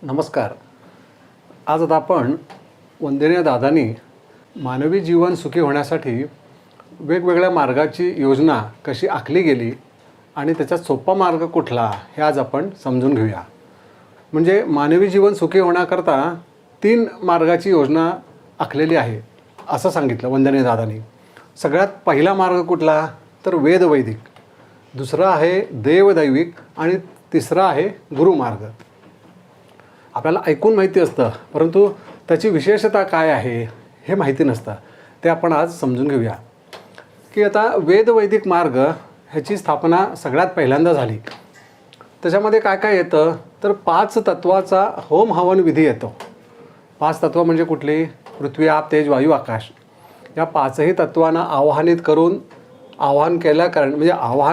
नमस्कार. आज आता आपण वंदनीय दादांनी मानवी जीवन सुखी होण्यासाठी वेगवेगळ्या मार्गाची योजना कशी आखली गेली आणि त्याचा सोपा मार्ग कुठला हे आज आपण समजून घेऊया. म्हणजे मानवी जीवन सुखी होण्याकरता 3 मार्गाची योजना आखलेली आहे असं सांगितलं वंदनीय दादांनी. सगळ्यात पहिला मार्ग कुठला तर वेदवैदिक, दुसरा आहे देवदैविक आणि तिसरा आहे गुरुमार्ग. आपल्याला ऐकून माहिती असतं परंतु त्याची विशेषता काय आहे हे माहिती नसतं. ते आपण आज समजून घेऊया की आता वेदवैदिक मार्ग ह्याची स्थापना सगळ्यात पहिल्यांदा झाली. त्याच्यामध्ये काय काय येतं तर 5 तत्वाचा होम हवन विधी येतो. 5 तत्व म्हणजे कुठली? पृथ्वी, आप, तेज, वायू, आकाश. या 5ही तत्वांना आवाहनित करून आवाहन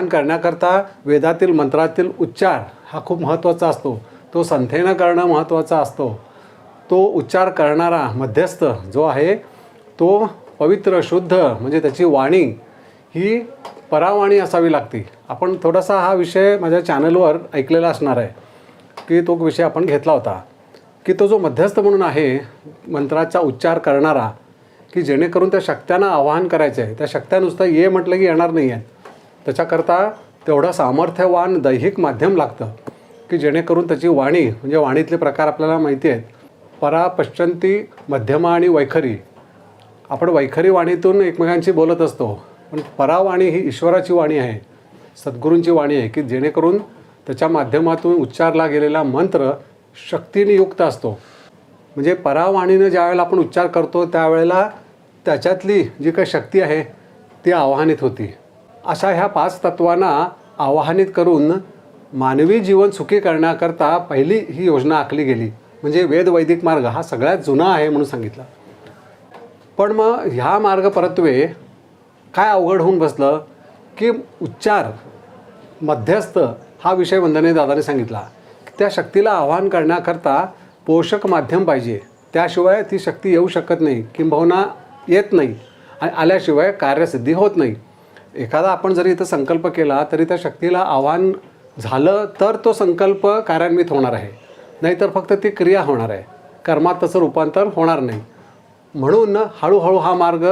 करण्याकरता वेदातील मंत्रातील उच्चार हा खूप महत्त्वाचा असतो. तो संथेनं करणं महत्त्वाचा असतो. तो उच्चार करणारा मध्यस्थ जो आहे तो पवित्र शुद्ध म्हणजे त्याची वाणी ही परावाणी असावी लागते. आपण थोडासा हा विषय माझ्या चॅनलवर ऐकलेला असणार आहे की तो विषय आपण घेतला होता की तो जो मध्यस्थ म्हणून आहे मंत्राचा उच्चार करणारा की जेणेकरून त्या शक्त्यांना आवाहन करायचं आहे. त्या शक्त्या नुसतं ये म्हटलं की येणार नाही आहेत. त्याच्याकरता तेवढं सामर्थ्यवान दैहिक माध्यम लागतं की जेणेकरून त्याची वाणी म्हणजे वाणीतले प्रकार आपल्याला माहिती आहेत. परा, पश्चंती, मध्यमा आणि वैखरी. आपण वैखरी वाणीतून एकमेकांशी बोलत असतो पण परावाणी ही ईश्वराची वाणी आहे, सद्गुरूंची वाणी आहे की जेणेकरून त्याच्या माध्यमातून उच्चारला गेलेला मंत्र शक्तीने युक्त असतो. म्हणजे परावाणीनं ज्यावेळेला आपण उच्चार करतो त्यावेळेला त्याच्यातली जी काही शक्ती आहे ती आवाहनित होती. अशा ह्या 5 तत्वांना आवाहनित करून मानवी जीवन सुखी करण्याकरता पहिली ही योजना आखली गेली. म्हणजे वेदवैदिक मार्ग हा सगळ्यात जुना आहे म्हणून सांगितलं. पण मग ह्या मार्ग परत्वे काय अवघड होऊन बसलं की उच्चार, मध्यस्थ हा विषय वंदनीय दादाने सांगितला. त्या शक्तीला आवाहन करण्याकरता पोषक माध्यम पाहिजे. त्याशिवाय ती शक्ती येऊ शकत नाही, किंबहुना येत नाही आणि आल्याशिवाय कार्यसिद्धी होत नाही. एखादा आपण जरी इथं संकल्प केला तरी त्या शक्तीला आव्हान झालं तर तो संकल्प कार्यान्वित होणार आहे, नाहीतर फक्त ती क्रिया होणार आहे, कर्मात त्याचं रूपांतर होणार नाही. म्हणून हळूहळू हा मार्ग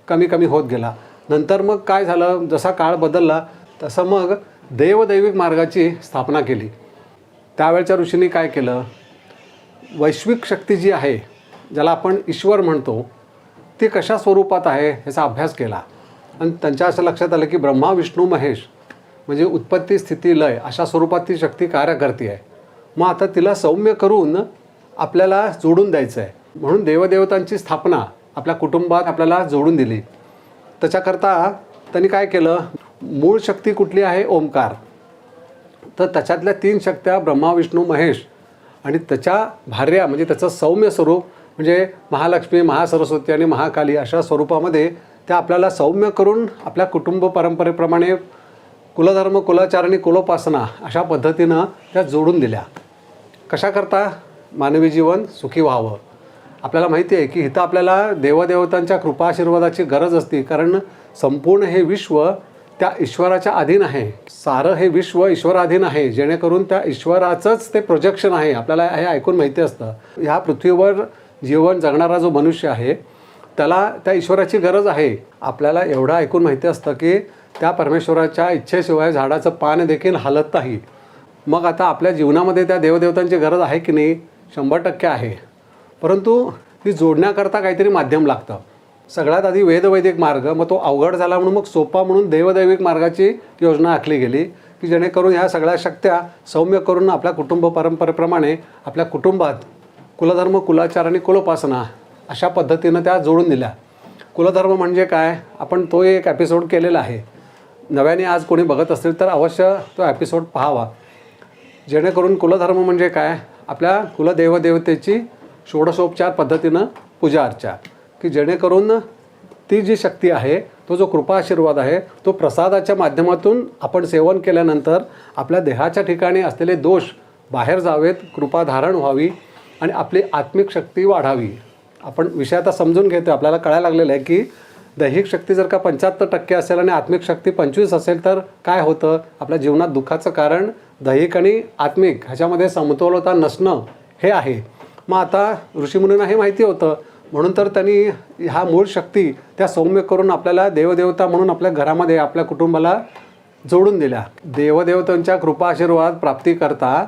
कमी कमी होत गेला. नंतर मग काय झालं, जसा काळ बदलला तसं मग देवदैविक मार्गाची स्थापना केली. त्यावेळच्या ऋषींनी काय केलं, वैश्विक शक्ती जी आहे ज्याला आपण ईश्वर म्हणतो ती कशा स्वरूपात आहे ह्याचा अभ्यास केला आणि त्यांच्या असं लक्षात आलं की ब्रह्मा, विष्णू, महेश म्हणजे उत्पत्ती, स्थिती, लय अशा स्वरूपात ती शक्ती कार्य करते आहे. मग आता तिला सौम्य करून आपल्याला जोडून द्यायचं आहे. म्हणून देवदेवतांची स्थापना आपल्या कुटुंबात आपल्याला जोडून दिली. त्याच्याकरता त्यांनी काय केलं, मूळ शक्ती कुठली आहे, ओंकार. तर त्याच्यातल्या 3 शक्त्या ब्रह्मा, विष्णू, महेश आणि त्याच्या भार्या म्हणजे त्याचं सौम्य स्वरूप म्हणजे महालक्ष्मी, महासरस्वती आणि महाकाली अशा स्वरूपामध्ये त्या आपल्याला सौम्य करून आपल्या कुटुंब परंपरेप्रमाणे कुलधर्म, कुलाचार आणि कुलोपासना अशा पद्धतीनं त्या जोडून दिल्या. कशाकरता, मानवी जीवन सुखी व्हावं. आपल्याला माहिती आहे की इथं आपल्याला देवदेवतांच्या कृपा आशीर्वादाची गरज असते, कारण संपूर्ण हे विश्व त्या ईश्वराच्या अधीन आहे. सारं हे विश्व ईश्वराधीन आहे, जेणेकरून त्या ईश्वराचंच ते प्रोजेक्शन आहे. आपल्याला हे ऐकून माहिती असतं. ह्या पृथ्वीवर जीवन जगणारा जो मनुष्य आहे त्याला त्या ईश्वराची गरज आहे. आपल्याला एवढं ऐकून माहिती असतं की त्या परमेश्वराच्या इच्छेशिवाय झाडाचं पान देखील हलत नाही. मग आता आपल्या जीवनामध्ये त्या देवदेवतांची गरज आहे की नाही, 100% आहे. परंतु ती जोडण्याकरता काहीतरी माध्यम लागतं. सगळ्यात आधी वेदवैदिक मार्ग, मग तो अवघड झाला म्हणून मग सोपा म्हणून देवदैविक मार्गाची योजना आखली गेली की जेणेकरून ह्या सगळ्या शक्त्या सौम्य करून आपल्या कुटुंब परंपरेप्रमाणे आपल्या कुटुंबात कुलधर्म, कुलाचार आणि कुलोपासना अशा पद्धतीनं त्या जोडून दिल्या. कुलधर्म म्हणजे काय, आपण तो एक एपिसोड केलेला आहे. नव्याने आज कोणी बघत असेल तर अवश्य तो एपिसोड पाहावा. जेणेकरून कुलधर्म म्हणजे काय, आपल्या कुलदेवदेवतेची षोडशोपचार पद्धतीनं पूजा अर्चा की जेणेकरून ती जी शक्ती आहे, तो जो कृपा आशीर्वाद आहे, तो प्रसादाच्या माध्यमातून आपण सेवन केल्यानंतर आपल्या देहाच्या ठिकाणी असलेले दोष बाहेर जावेत, कृपा धारण व्हावी आणि आपली आत्मिक शक्ती वाढावी. आपण विषय आता समजून घेतो. आपल्याला कळायला लागलेलं आहे की दैहिक शक्ती जर का 75% असेल आणि आत्मिक शक्ती 25 असेल तर काय होतं, आपल्या जीवनात दुःखाचं कारण दैहिक आणि आत्मिक ह्याच्यामध्ये समतोलता नसणं हे आहे. मग आता ऋषीमुनींना हे माहिती होतं, म्हणून तर त्यांनी ह्या मूळ शक्ती त्या सौम्य करून आपल्याला देवदेवता म्हणून आपल्या घरामध्ये आपल्या कुटुंबाला जोडून दिल्या. देवदेवतांच्या कृपा आशीर्वाद प्राप्तीकरता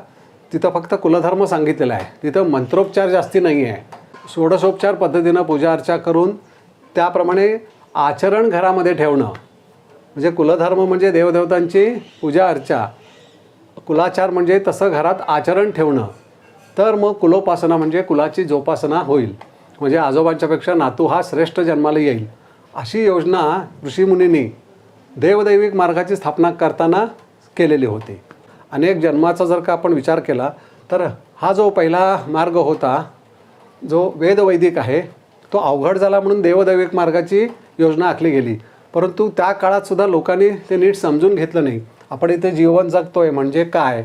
तिथं फक्त कुलधर्म सांगितलेला आहे, तिथं मंत्रोपचार जास्ती नाही आहे. षोडशोपचार पद्धतीनं पूजा अर्चा करून त्याप्रमाणे आचरण घरामध्ये ठेवणं, म्हणजे कुलधर्म म्हणजे देवदेवतांची पूजा अर्चा, कुलाचार म्हणजे तसं घरात आचरण ठेवणं, तर मग कुलोपासना म्हणजे कुलाची जोपासना होईल, म्हणजे आजोबांच्यापेक्षा नातू हा श्रेष्ठ जन्माला येईल. अशी योजना ऋषीमुनींनी देवदैविक मार्गाची स्थापना करताना केलेली होती. अनेक जन्माचा जर का आपण विचार केला तर हा जो पहिला मार्ग होता जो वेदवैदिक आहे तो अवघड झाला म्हणून देवदैविक मार्गाची योजना आखली गेली. परंतु त्या काळातसुद्धा लोकांनी ते नीट समजून घेतलं नाही. आपण इथे जीवन जगतो आहे म्हणजे काय,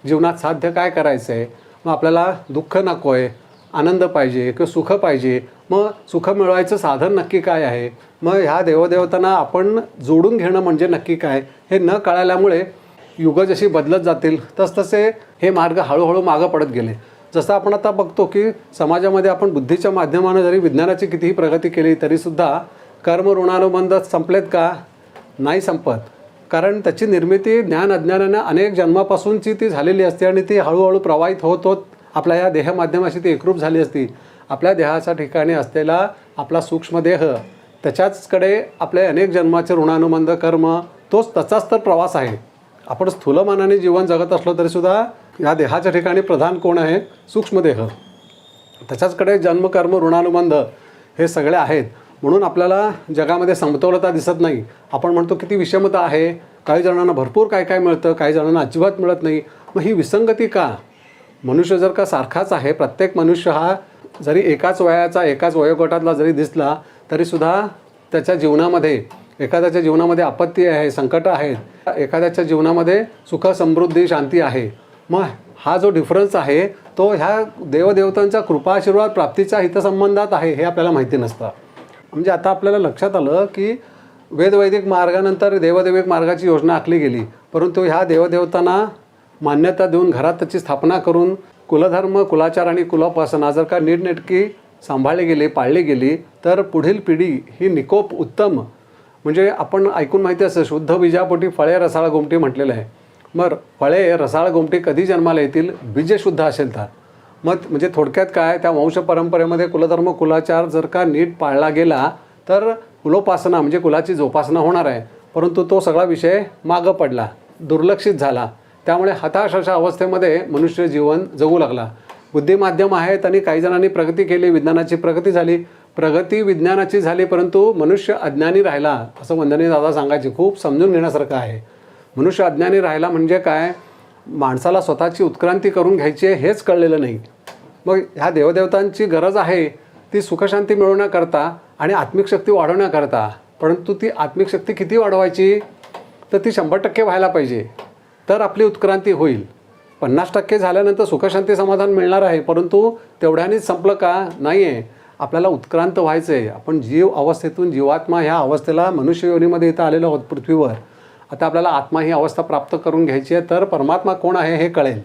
जीवनात साध्य काय करायचं आहे, मग आपल्याला दुःख नको आहे, आनंद पाहिजे किंवा सुख पाहिजे, मग सुख मिळवायचं साधन नक्की काय आहे, मग ह्या देवदेवतांना आपण जोडून घेणं म्हणजे नक्की काय, हे न कळाल्यामुळे युग जशी बदलत जातील तसतसे हे मार्ग हळूहळू मागं पडत गेले. जसं आपण आता बघतो की समाजामध्ये आपण बुद्धीच्या माध्यमानं जरी विज्ञानाची कितीही प्रगती केली तरीसुद्धा कर्म ऋणानुबंध संपलेत का? नाही संपत. कारण त्याची निर्मिती ज्ञान अज्ञानानं अनेक जन्मापासूनची ती झालेली असते आणि ती हळूहळू प्रवाहित होत होत आपल्या या देह माध्यमाशी ती एकरूप झाली असती. आपल्या देहाच्या ठिकाणी असलेला आपला सूक्ष्म देह, त्याच्याचकडे आपले अनेक जन्माचे ऋणानुबंध कर्म, तोच त्याचाच तर प्रवास आहे. आपण स्थूलमानाने जीवन जगत असलो तरीसुद्धा या देहाच्या ठिकाणी प्रधान कोण आहे? सूक्ष्मदेह. त्याच्याचकडे जन्मकर्म ऋणानुबंध हे सगळे आहेत. म्हणून आपल्याला जगामध्ये समतोलता दिसत नाही. आपण म्हणतो किती विषमता आहे, काही जणांना भरपूर काय काय मिळतं, काही जणांना अजिबात मिळत नाही. मग ही विसंगती का? मनुष्य जर का सारखाच आहे, प्रत्येक मनुष्य हा जरी एकाच वयाचा एकाच वयोगटातला जरी दिसला तरीसुद्धा त्याच्या जीवनामध्ये एखाद्याच्या जीवनामध्ये आपत्ती आहे, संकट आहेत, एखाद्याच्या जीवनामध्ये सुख समृद्धी शांती आहे. मग हा जो डिफरन्स आहे तो ह्या देवदेवतांच्या कृपा आशीर्वाद प्राप्तीच्या हितसंबंधात आहे, हे आपल्याला माहिती नसतं. म्हणजे आता आपल्याला लक्षात आलं की वेदवैदिक मार्गानंतर देवदैविक मार्गाची योजना आखली गेली, परंतु ह्या देवदेवतांना मान्यता देऊन घरात त्याची स्थापना करून कुलधर्म कुलाचार आणि कुलोपासना जर का नीटनेटकी सांभाळली गेली, पाळली गेली तर पुढील पिढी ही निकोप उत्तम, म्हणजे आपण ऐकून माहिती असं शुद्ध बीजापोटी फळे रसाळ गोमटी म्हटलेलं आहे. मग फळे रसाळ गोमटी कधी जन्माला येतील? बीज शुद्ध असेल तर. मग म्हणजे थोडक्यात काय, त्या वंश परंपरेमध्ये कुलधर्म कुलाचार जर का नीट पाळला गेला तर कुलोपासना म्हणजे कुलाची जोपासना होणार आहे. परंतु तो सगळा विषय मागं पडला, दुर्लक्षित झाला. त्यामुळे हताश अशा अवस्थेमध्ये मनुष्य जीवन जगू लागला. बुद्धिमाध्यम आहेत आणि काही जणांनी प्रगती केली, विज्ञानाची प्रगती झाली, प्रगती विज्ञानाची झाली, परंतु मनुष्य अज्ञानी राहिला असं वंदनीय दादा सांगायचे. खूप समजून घेण्यासारखं आहे. मनुष्य अज्ञानी राहिला म्हणजे काय, माणसाला स्वतःची उत्क्रांती करून घ्यायची आहे हेच कळलेलं नाही. मग ह्या देवदेवतांची गरज आहे ती सुखशांती मिळवण्याकरता आणि आत्मिक शक्ती वाढवण्याकरता. परंतु ती आत्मिक शक्ती किती वाढवायची? तर ती 100% व्हायला पाहिजे, तर आपली उत्क्रांती होईल. 50% झाल्यानंतर सुखशांती समाधान मिळणार आहे, परंतु तेवढ्यानेच संपलं का? नाही आहे. आपल्याला उत्क्रांत व्हायचं आहे. आपण जीव अवस्थेतून जीवात्मा ह्या अवस्थेला मनुष्य योनीमध्ये इथं आलेलो आहोत पृथ्वीवर. आता आपल्याला आत्मा ही अवस्था प्राप्त करून घ्यायची आहे, तर परमात्मा कोण आहे हे कळेल.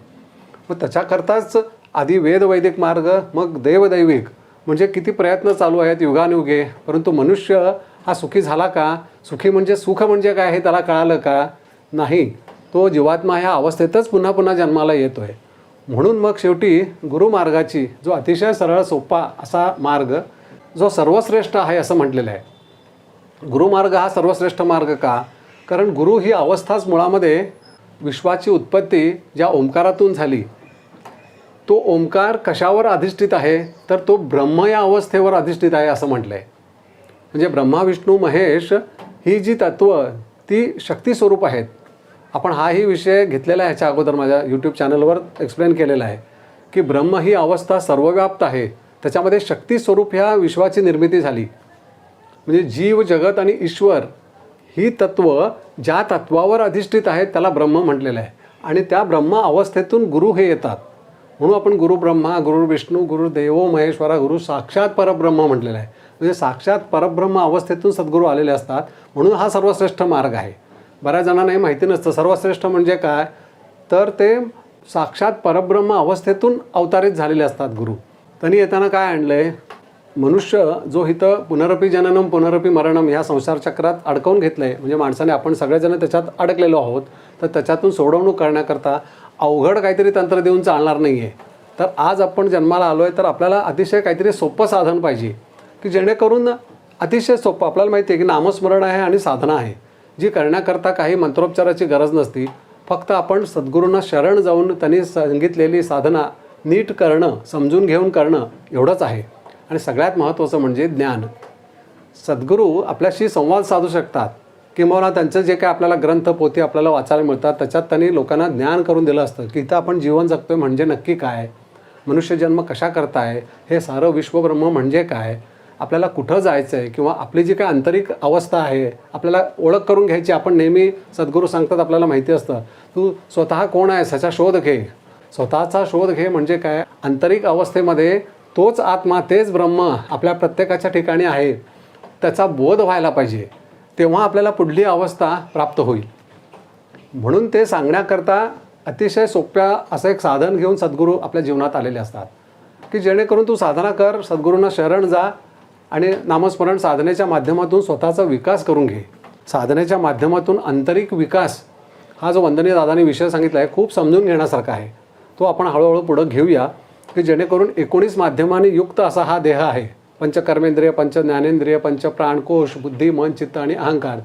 मग त्याच्याकरताच आधी वेदवैदिक मार्ग, मग देवदैविक, म्हणजे किती प्रयत्न चालू आहेत युगानुयुगे, परंतु मनुष्य हा सुखी झाला का? सुखी म्हणजे सुख म्हणजे काय हे त्याला कळालं का? नाही. तो जीवात्मा ह्या अवस्थेतच पुन्हा पुन्हा जन्माला येतो आहे. म्हणून मग शेवटी गुरुमार्गाची जो अतिशय सरळ सोपा असा मार्ग जो सर्वश्रेष्ठ आहे असं म्हटलेलं आहे. गुरुमार्ग हा सर्वश्रेष्ठ मार्ग का? कारण गुरु ही अवस्थाच मुळामध्ये विश्वाची उत्पत्ती ज्या ओंकारातून झाली, तो ओंकार कशावर अधिष्ठित आहे? तर तो ब्रह्म या अवस्थेवर अधिष्ठित आहे असं म्हटलं आहे. म्हणजे ब्रह्मा विष्णू महेश ही जी तत्त्व ती शक्ती स्वरूप आहेत. आपण हाही विषय घेतलेला आहे ह्याच्या अगोदर माझ्या यूट्यूब चॅनलवर एक्सप्लेन केलेला आहे की ब्रह्म ही अवस्था सर्वव्याप्त आहे, त्याच्यामध्ये शक्ती स्वरूप ह्या विश्वाची निर्मिती झाली. म्हणजे जीव जगत आणि ईश्वर ही तत्व ज्या तत्वावर अधिष्ठित आहेत त्याला ब्रह्म म्हटलेलं आहे. आणि त्या ब्रह्म अवस्थेतून गुरु हे येतात. म्हणून आपण गुरु ब्रह्मा गुरु विष्णू गुरु देवो महेश्वरा गुरु साक्षात परब्रह्म म्हटलेलं आहे. म्हणजे साक्षात परब्रह्म अवस्थेतून सद्गुरू आलेले असतात. म्हणून हा सर्वश्रेष्ठ मार्ग आहे. बऱ्याच जणांना हे माहिती नसतं सर्वश्रेष्ठ म्हणजे काय, तर ते साक्षात परब्रह्म अवस्थेतून अवतारित झालेले असतात गुरु. त्यांनी येताना काय आणलं आहे, मनुष्य जो इथं पुनरपी जननम पुनरपी मरणम ह्या संसार चक्रात अडकवून घेतलं आहे, म्हणजे माणसाने आपण सगळेजण त्याच्यात अडकलेलो आहोत, तर त्याच्यातून सोडवणूक करण्याकरता अवघड काहीतरी तंत्र देऊन चालणार नाही आहे. तर आज आपण जन्माला आलो आहे, तर आपल्याला अतिशय काहीतरी सोपं साधन पाहिजे, की जेणेकरून अतिशय सोपं, आपल्याला माहिती आहे की नामस्मरण आहे आणि साधना आहे, जी करण्याकरता काही मंत्रोपचाराची गरज नसती. फक्त आपण सद्गुरूंना शरण जाऊन त्यांनी सांगितलेली साधना नीट करणं, समजून घेऊन करणं एवढंच आहे. आणि सगळ्यात महत्त्वाचं म्हणजे ज्ञान. सद्गुरू आपल्याशी संवाद साधू शकतात, किंवा त्यांचं जे काय आपल्याला ग्रंथ पोथी आपल्याला वाचायला मिळतात, त्याच्यात त्यांनी लोकांना ज्ञान करून दिलं असतं की इथं आपण जीवन जगतोय म्हणजे नक्की काय, मनुष्यजन्म कशा करताय, हे सारं विश्वब्रह्म म्हणजे काय, आपल्याला कुठं जायचं आहे, किंवा आपली जी काय आंतरिक अवस्था आहे आपल्याला ओळख करून घ्यायची. आपण नेहमी सद्गुरू सांगतात, आपल्याला माहिती असतं, तू स्वतः कोण आहेस ह्याचा शोध घे. स्वतःचा शोध घे म्हणजे काय, आंतरिक अवस्थेमध्ये तोच आत्मा, तेच ब्रह्म आपल्या प्रत्येकाच्या ठिकाणी आहे, त्याचा बोध व्हायला पाहिजे. तेव्हा आपल्याला पुढली अवस्था प्राप्त होईल. म्हणून ते सांगण्याकरता अतिशय सोप्या असं एक साधन घेऊन सद्गुरू आपल्या जीवनात आलेले असतात, की जेणेकरून तू साधना कर, सद्गुरूंना शरण जा आणि नामस्मरण साधनेच्या माध्यमातून स्वतःचा विकास करून घे. साधनेच्या माध्यमातून आंतरिक विकास हा जो वंदनीय दादांनी विषय सांगितला आहे, खूप समजून घेण्यासारखा आहे. तो आपण हळूहळू पुढं घेऊया, की जेणेकरून 19 माध्यमांनी युक्त असा हा देह आहे. पंचकर्मेंद्रिय, पंच ज्ञानेंद्रिय, पंच प्राणकोश, बुद्धी, मन, चित्त आणि अहंकार,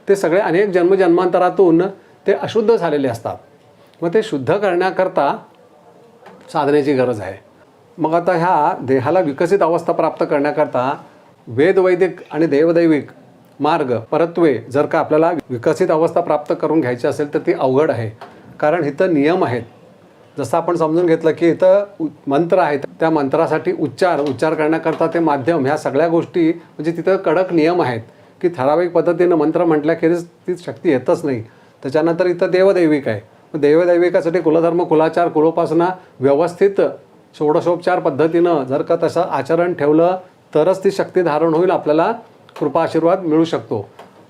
ते सगळे अनेक जन्मजन्मांतरातून ते अशुद्ध झालेले असतात. मग ते शुद्ध करण्याकरता साधनेची गरज आहे. मग आता ह्या देहाला विकसित अवस्था प्राप्त करण्याकरता वेदवैदिक आणि देवदैविक मार्ग परत्वे जर का आपल्याला विकसित अवस्था प्राप्त करून घ्यायची असेल तर ती अवघड आहे. कारण इथं नियम आहेत. जसं आपण समजून घेतलं की इथं मंत्र आहेत, त्या मंत्रासाठी उच्चार करण्याकरता ते माध्यम, ह्या सगळ्या गोष्टी म्हणजे तिथं कडक नियम आहेत, की ठराविक पद्धतीनं मंत्र म्हटल्याखेरीज ती शक्ती येतच नाही. त्याच्यानंतर इथं देवदैविक आहे. देवदैविकासाठी कुलधर्म, कुलाचार, कुलोपासना व्यवस्थित षोडशोपचार पद्धतीनं जर का तसं आचरण ठेवलं तरच ती शक्ती धारण होईल, आपल्याला कृपा आशीर्वाद मिळू शकतो.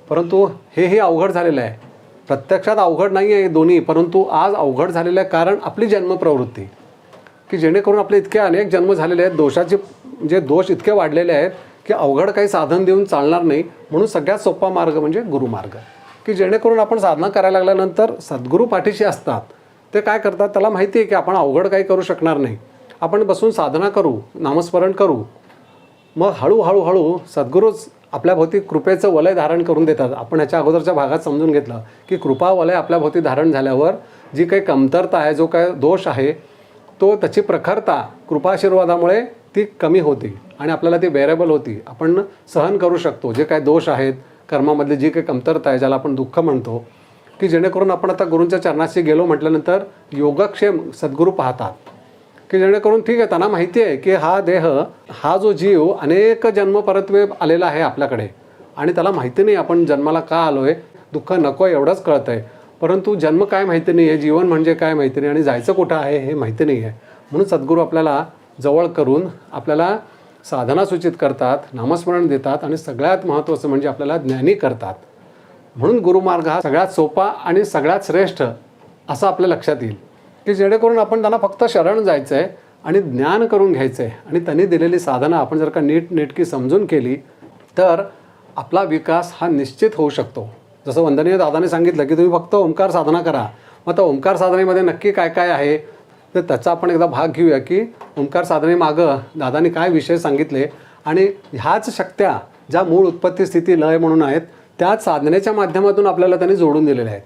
परंतु हेही अवघड झालेलं आहे. प्रत्यक्षात अवघड नाही आहे दोन्ही, परंतु आज अवघड झालेलं आहे कारण आपली जन्मप्रवृत्ती, की जेणेकरून आपले इतके अनेक जन्म झालेले आहेत, दोषाचे म्हणजे दोष इतके वाढलेले आहेत की अवघड काही साधन देऊन चालणार नाही. म्हणून सगळ्यात सोपा मार्ग म्हणजे गुरुमार्ग, की जेणेकरून आपण साधना करायला लागल्यानंतर सद्गुरू पाठीशी असतात. ते काय करतात, त्याला माहिती आहे की आपण अवघड काही करू शकणार नाही, आपण बसून साधना करू, नामस्मरण करू. मग हळूहळू सद्गुरूच आपल्या भोवती कृपेचं वलय धारण करून देतात. आपण ह्याच्या अगोदरच्या भागात समजून घेतलं की कृपा वलय आपल्या भोवती धारण झाल्यावर जी काही कमतरता आहे, जो काही दोष आहे, तो त्याची प्रखरता कृपाशीर्वादामुळे ती कमी होती आणि आपल्याला ती बेरेबल होती. आपण सहन करू शकतो जे काही दोष आहेत, कर्मामधली जी काही कमतरता आहे, ज्याला आपण दुःख म्हणतो, की जेणेकरून आपण आता गुरूंच्या चरणाशी गेलो म्हटल्यानंतर योगक्षेम सद्गुरू पाहतात, की जेणेकरून ठीक आहे, त्यांना माहिती आहे की हा देह, हा जो जीव अनेक जन्म परत्वे आलेला आहे आपल्याकडे आणि त्याला माहिती नाही आपण जन्माला का आलो आहे, दुःख नको एवढंच कळतं आहे. परंतु जन्म काय माहिती नाही आहे, जीवन म्हणजे काय माहिती नाही आणि जायचं कुठं आहे हे माहिती नाही आहे. म्हणून सद्गुरू आपल्याला जवळ करून आपल्याला साधना सूचित करतात, नामस्मरण देतात आणि सगळ्यात महत्त्वाचं म्हणजे आपल्याला ज्ञानी करतात. म्हणून गुरुमार्ग हा सगळ्यात सोपा आणि सगळ्यात श्रेष्ठ असं आपल्या लक्षात येईल, की जेणेकरून आपण त्यांना फक्त शरण जायचं आहे आणि ज्ञान करून घ्यायचं आहे. आणि त्यांनी दिलेली साधना आपण जर का नेटकी समजून केली तर आपला विकास हा निश्चित होऊ शकतो. जसं वंदनीय दादाने सांगितलं की तुम्ही फक्त ओंकार साधना करा. मग आता ओंकार साधनेमध्ये नक्की काय काय आहे तर त्याचा आपण एकदा भाग घेऊया, की ओंकार साधनेमागं दादाने काय विषय सांगितले आणि ह्याच शक्त्या ज्या मूळ उत्पत्ती स्थिती लय म्हणून आहेत, त्याच साधनेच्या माध्यमातून आपल्याला त्यांनी जोडून दिलेल्या आहेत,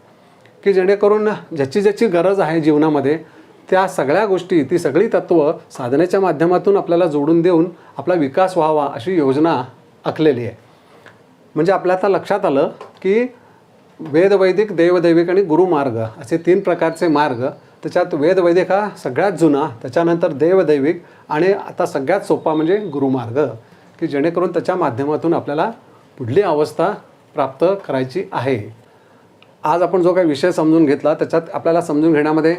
की जेणेकरून ज्याची गरज आहे जीवनामध्ये त्या सगळ्या गोष्टी, ती सगळी तत्त्व साधनेच्या माध्यमातून आपल्याला जोडून देऊन आपला विकास व्हावा अशी योजना आखलेली आहे. म्हणजे आपल्या आता लक्षात आलं की वेदवैदिक, देवदैविक आणि गुरुमार्ग असे 3 प्रकारचे मार्ग. त्याच्यात वेदवैदिक हा सगळ्यात जुना, त्याच्यानंतर देवदैविक आणि आता सगळ्यात सोपा म्हणजे गुरुमार्ग, की जेणेकरून त्याच्या माध्यमातून आपल्याला पुढली अवस्था प्राप्त करायची आहे. आज आपण जो काही विषय समजून घेतला त्याच्यात आपल्याला समजून घेण्यामध्ये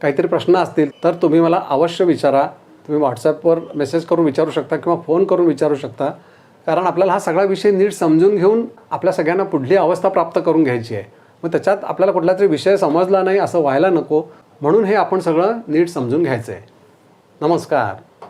काहीतरी प्रश्न असतील तर तुम्ही मला अवश्य विचारा. तुम्ही व्हॉट्सॲपवर मेसेज करून विचारू शकता किंवा फोन करून विचारू शकता. कारण आपल्याला हा सगळा विषय नीट समजून घेऊन आपल्या सगळ्यांना पुढली अवस्था प्राप्त करून घ्यायची आहे. मग त्याच्यात आपल्याला कुठला तरी विषय समजला नाही असं व्हायला नको. म्हणून हे आपण सगळं नीट समजून घ्यायचं आहे. नमस्कार.